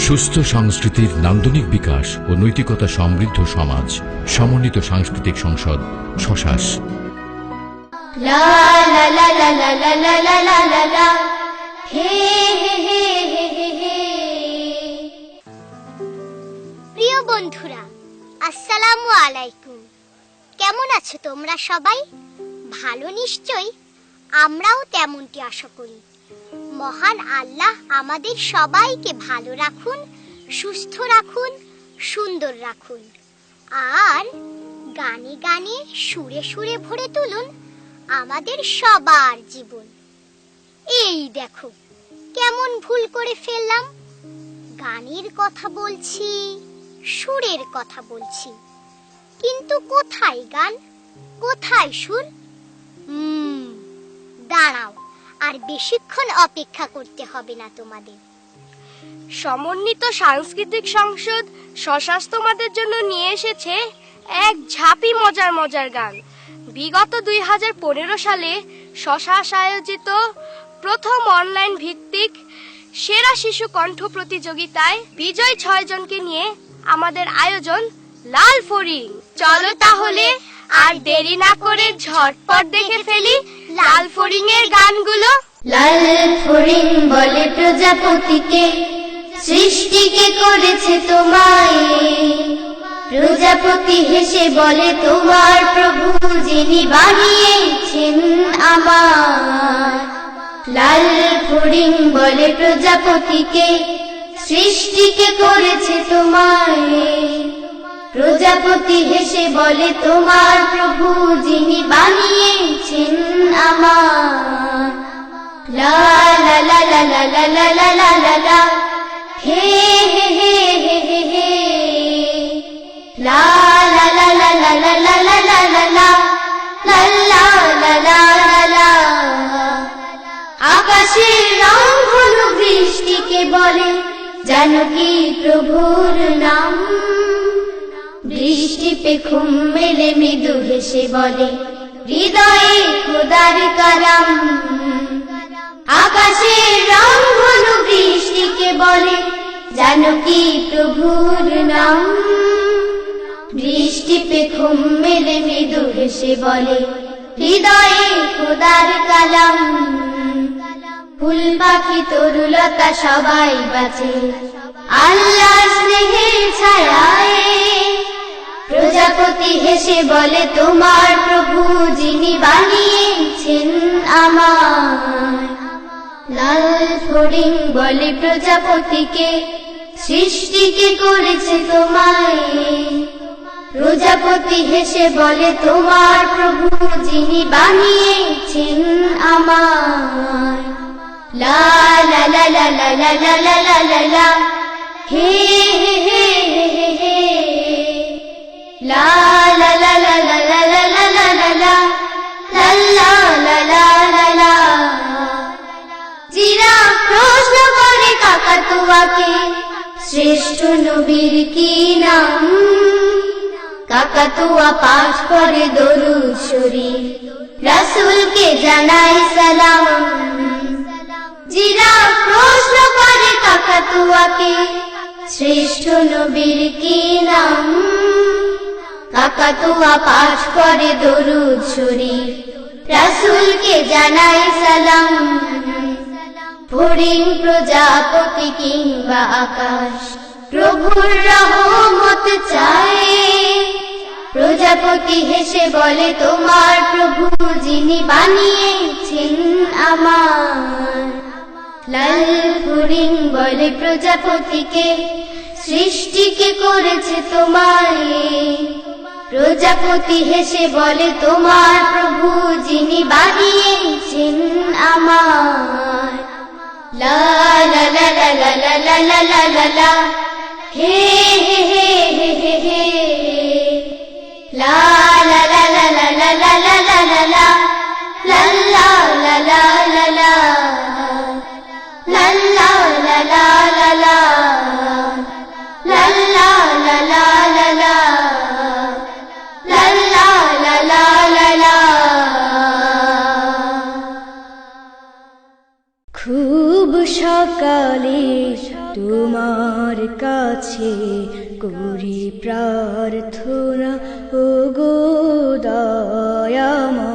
সুস্থ সংস্কৃতির নান্দনিক বিকাশ ও নৈতিকতা সমৃদ্ধ সমাজ, সমন্বিত সাংস্কৃতিক সংসদ শশাস। প্রিয় বন্ধুরা, আসসালামু আলাইকুম। কেমন আছো তোমরা সবাই? ভালো নিশ্চয়ই। আমরাও তেমনটি আশা করি। মহান আল্লাহ আমাদের সবাইকে ভালো রাখুন, সুস্থ রাখুন, সুন্দর রাখুন, আর গানে গানে সুরে সুরে ভরে তুলুন আমাদের সবার জীবন। এই দেখো কেমন ভুল করে ফেললাম। গানের কথা বলছি, সুরের কথা বলছি, কিন্তু কোথায় গান, কোথায় সুর? দাঁড়াও, আর বেশিক্ষণ অপেক্ষা করতে হবে না তোমাদের। সমন্বিত সাংস্কৃতিক সংসদ শশাস তোমাদের জন্য নিয়ে এসেছে এক ঝাঁপি মজার মজার গান। বিগত 2015 সালে শশাস আয়োজিত প্রথম অনলাইন ভিত্তিক সেরা শিশু কণ্ঠ প্রতিযোগিতায় বিজয়ী 6 জনকে নিয়ে আমাদের আয়োজন লাল ফড়িং। চলো তাহলে আর দেরি না করে ঝটপট দেখে ফেলি লাল ফড়িং এর গানগুলো। লাল ফড়িং বলে প্রজাপতিকে, সৃষ্টিকে করেছে তোমায়। প্রজাপতি হেসে বলে তোমার প্রভু যিনি বানিয়েছেন আমার। লাল ফড়িং বলে প্রজাপতিকে, সৃষ্টিকে করেছে তোমায়। প্রজাপতি হেসে বলে তোমার প্রভু যিনি বানিয়েছেন আমার। লা লা লা লা লা লা লা লা লা লা লা, হে হে হে হে হে হে। লা লা লা লা লা লা লা লা লা লা লা, লা লা লা লা লা লা। আকাশের রং হলো বৃষ্টিকে বলে, জানো কি প্রভুর নাম? বৃষ্টি পে ঘুম মেলে মৃদু হেসে বলে হৃদয়ে খোদার কালাম। আকাশের রং হলো বৃষ্টিকে বলে, জানো কি প্রভুর নাম? বৃষ্টি পে ঘুম মেলে মৃদু হেসে বলে হৃদয়ে খোদার কালাম। ফুল পাখি তরুলতা সবাই বাঁচে আল্লাহর স্নেহের ছায়ায়। প্রজাপতি হেসে বলে তোমার প্রভু যিনি বানিয়েছেন আমার। লাল ফড়িং বলে প্রজাপতিকে, সৃষ্টিকে করেছে তোমায়। প্রজাপতি হেসে বলে তোমার প্রভু যিনি বানিয়েছেন আমার। লা লা লা লা লা লা লা লা লা লা লা, হে হে হে হে হে। লা লা লা লা লা লা লা লা লা লা লা, লা লা লা লা লা লা। জিরাফ প্রশ্ন করে কাকাতুয়াকে, শ্রেষ্ঠ নবীর কি নাম? কাকাতুয়া পাঠ করে দরুদ শরীফ, রাসূলকে জানায় সালাম। জিরাফ প্রশ্ন করে কাকাতুয়াকে, শ্রেষ্ঠ নবীর কি নাম? কাকাতুয়া পাঠ করে দরুদ শরীফ, রাসূলকে জানায় সালাম। ফড়িং প্রজাপতি কিংবা আকাশ প্রভুর রহমত চায়। প্রজাপতি হেসে বলে তোমার প্রভু যিনি বানিয়েছেন আমার। লাল ফড়িং বলে প্রজাপতিকে, সৃষ্টিকে করেছে তোমায়। প্রজাপতি হেসে বলে তোমার প্রভু যিনি বানিয়েছেন আমার। লা লা লা লা লা লা লা লা লা লা লা, হে হে হে হে হে হে। লা লা লা লা লা লা লা লা লা লা লা, লা লা লা লা লা লা, লা লা লা লা লা লা, লা লা লা লা লা লা, লা লা লা লা লা লা। খুব সকালে তোমার কাছে করি প্রার্থনা, ও গো দয়াময়।